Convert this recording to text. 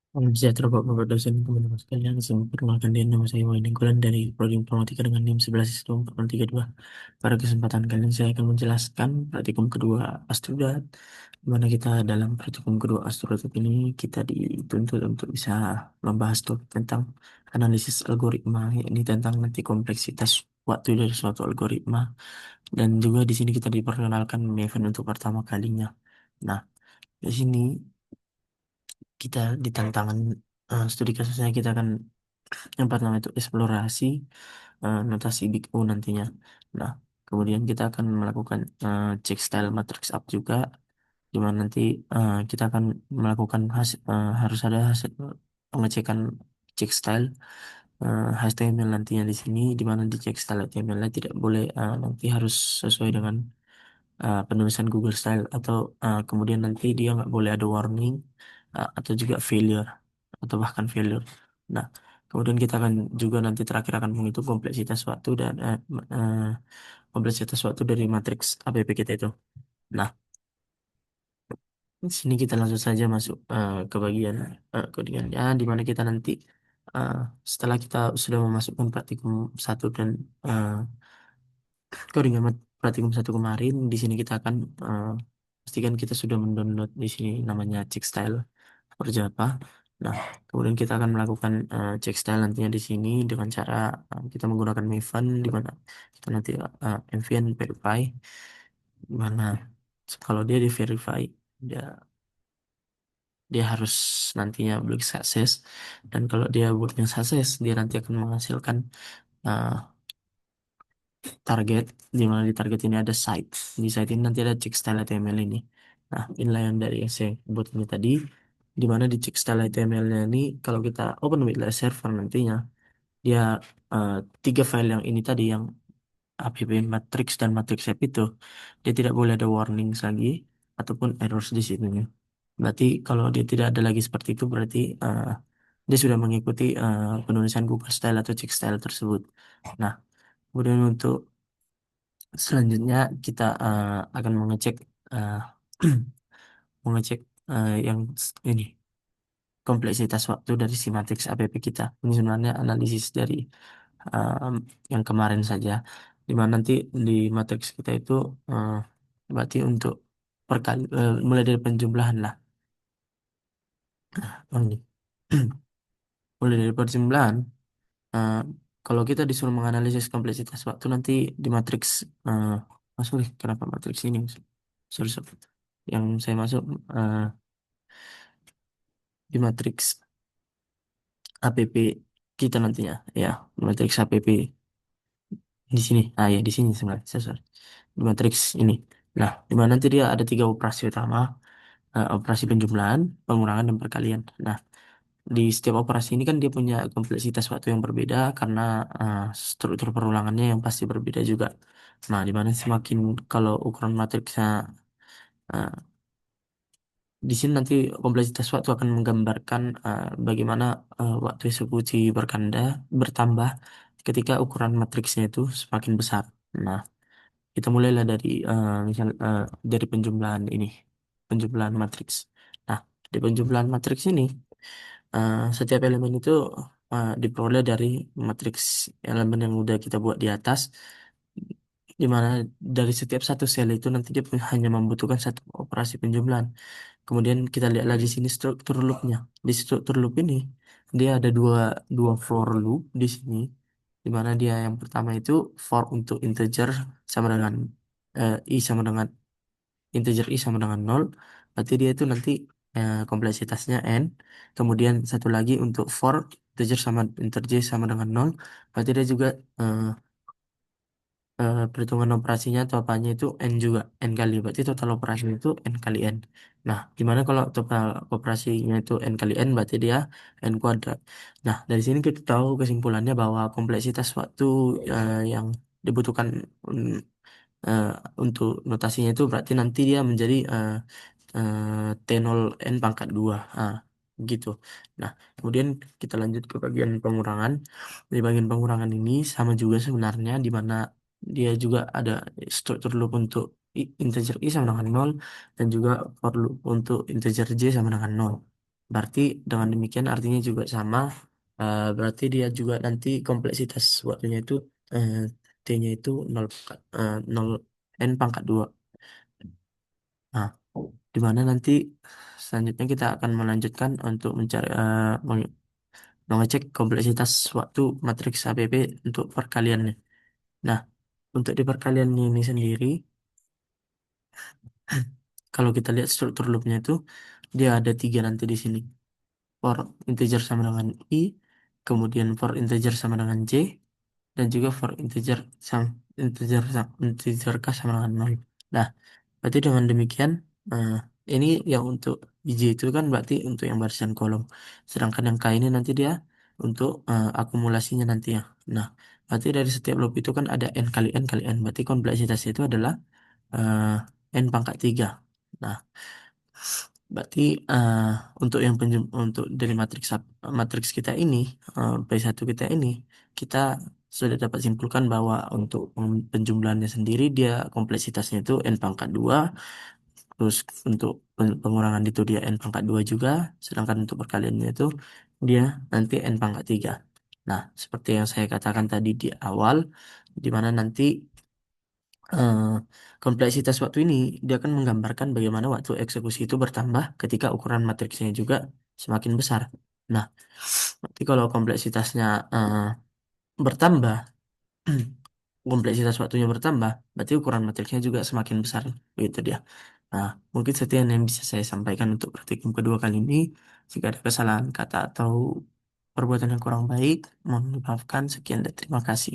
Sejahtera Bapak dosen teman-teman sekalian, perkenalkan diri nama saya Wahid Nainggolan dari Prodi Informatika dengan NIM 11 dua. Pada kesempatan kali ini saya akan menjelaskan praktikum kedua Astrodat, di mana kita dalam praktikum kedua Astrodat ini kita dituntut untuk bisa membahas topik tentang analisis algoritma, yakni tentang nanti kompleksitas waktu dari suatu algoritma, dan juga di sini kita diperkenalkan Maven untuk pertama kalinya. Nah, di sini kita di tantangan studi kasusnya kita akan yang pertama itu eksplorasi notasi Big O nantinya. Nah, kemudian kita akan melakukan check style matrix up juga, di mana nanti kita akan melakukan harus ada hasil pengecekan check style HTML nantinya di sini, di mana di check style HTML-nya tidak boleh nanti harus sesuai dengan penulisan Google Style, atau kemudian nanti dia nggak boleh ada warning atau juga failure atau bahkan failure. Nah, kemudian kita akan juga nanti terakhir akan menghitung kompleksitas waktu dan kompleksitas waktu dari matriks APP kita itu. Nah, di sini kita langsung saja masuk ke bagian codingannya, di mana kita nanti uh, setelah kita sudah memasukkan praktikum satu dan uh, codingan praktikum satu kemarin, di sini kita akan pastikan kita sudah mendownload di sini namanya check style for Java. Nah, kemudian kita akan melakukan check style nantinya di sini dengan cara kita menggunakan Maven, di mana kita nanti mvn verify, di mana kalau dia di verify, dia dia harus nantinya belum sukses, dan kalau dia belum sukses dia nanti akan menghasilkan uh, target, di mana di target ini ada site. Di site ini nanti ada check style HTML ini. Nah, inilah yang dari yang saya buat ini tadi, di mana di check style HTML-nya ini kalau kita open with server nantinya, dia eh, tiga file yang ini tadi, yang app matrix dan matrix app itu, dia tidak boleh ada warning lagi ataupun errors di sini. Berarti kalau dia tidak ada lagi seperti itu, berarti dia sudah mengikuti penulisan Google Style atau check style tersebut. Nah, kemudian untuk selanjutnya kita akan mengecek eh, mengecek yang ini kompleksitas waktu dari si matriks APP kita. Ini sebenarnya analisis dari eh, yang kemarin saja, di mana nanti di matriks kita itu eh, berarti untuk mulai dari penjumlahan lah. Oh, ini. Mulai dari penjumlahan, eh, kalau kita disuruh menganalisis kompleksitas waktu nanti di matriks sorry, kenapa matriks ini? Sorry, sorry. Yang saya masuk eh, di matriks APP kita nantinya, ya, matriks APP di sini. Ya, di sini sebenarnya, sorry. Di matriks ini. Nah, di mana nanti dia ada tiga operasi utama, operasi penjumlahan, pengurangan, dan perkalian. Nah, di setiap operasi ini kan dia punya kompleksitas waktu yang berbeda karena struktur perulangannya yang pasti berbeda juga. Nah, di mana semakin kalau ukuran matriksnya eh, di sini nanti kompleksitas waktu akan menggambarkan bagaimana waktu eksekusi bertambah ketika ukuran matriksnya itu semakin besar. Nah, kita mulailah dari dari penjumlahan ini, penjumlahan matriks. Nah, di penjumlahan matriks ini setiap elemen itu diperoleh dari matriks elemen yang udah kita buat di atas, di mana dari setiap satu sel itu nanti dia hanya membutuhkan satu operasi penjumlahan. Kemudian kita lihat lagi sini struktur loopnya. Di struktur loop ini dia ada dua dua for loop di sini, di mana dia yang pertama itu for untuk integer sama dengan i sama dengan integer i sama dengan nol, berarti dia itu nanti kompleksitasnya n. Kemudian satu lagi untuk for integer sama integer j sama dengan nol, berarti dia juga eh, perhitungan operasinya atau apanya itu n juga, n kali, berarti total operasinya itu n kali n. Nah, gimana kalau total operasinya itu n kali n, berarti dia n kuadrat. Nah, dari sini kita tahu kesimpulannya bahwa kompleksitas waktu yang dibutuhkan mm, eh, untuk notasinya itu berarti nanti dia menjadi T0 n pangkat 2. Gitu. Nah, kemudian kita lanjut ke bagian pengurangan. Di bagian pengurangan ini sama juga sebenarnya, di mana dia juga ada struktur loop untuk integer i sama dengan nol, dan juga for loop untuk integer j sama dengan nol. Berarti dengan demikian artinya juga sama. Berarti dia juga nanti kompleksitas waktunya itu eh, T-nya itu 0, 0 n pangkat 2. Nah, di mana nanti selanjutnya kita akan melanjutkan untuk mencari mengecek kompleksitas waktu matriks HPP untuk perkaliannya. Nah, untuk di perkalian ini sendiri, kalau kita lihat struktur loopnya itu, dia ada tiga nanti di sini. For integer sama dengan I, kemudian for integer sama dengan J, dan juga for integer K sama dengan 0. Nah, berarti dengan demikian, eh, ini yang untuk J itu kan berarti untuk yang barisan kolom. Sedangkan yang K ini nanti dia untuk akumulasinya nanti ya. Nah, berarti dari setiap loop itu kan ada N kali N kali N. Berarti kompleksitas itu adalah N pangkat 3. Nah, berarti eh, untuk untuk dari matriks kita ini, P1 kita ini, kita sudah dapat simpulkan bahwa untuk penjumlahannya sendiri dia kompleksitasnya itu N pangkat 2. Terus untuk pengurangan itu dia N pangkat 2 juga, sedangkan untuk perkaliannya itu dia nanti N pangkat 3. Nah, seperti yang saya katakan tadi di awal, di mana nanti eh, kompleksitas waktu ini dia akan menggambarkan bagaimana waktu eksekusi itu bertambah ketika ukuran matriksnya juga semakin besar. Nah, nanti kalau kompleksitasnya bertambah, kompleksitas waktunya bertambah, berarti ukuran matriksnya juga semakin besar. Begitu dia. Nah, mungkin sekian yang bisa saya sampaikan untuk praktikum kedua kali ini. Jika ada kesalahan kata atau perbuatan yang kurang baik, mohon dimaafkan. Sekian dan terima kasih.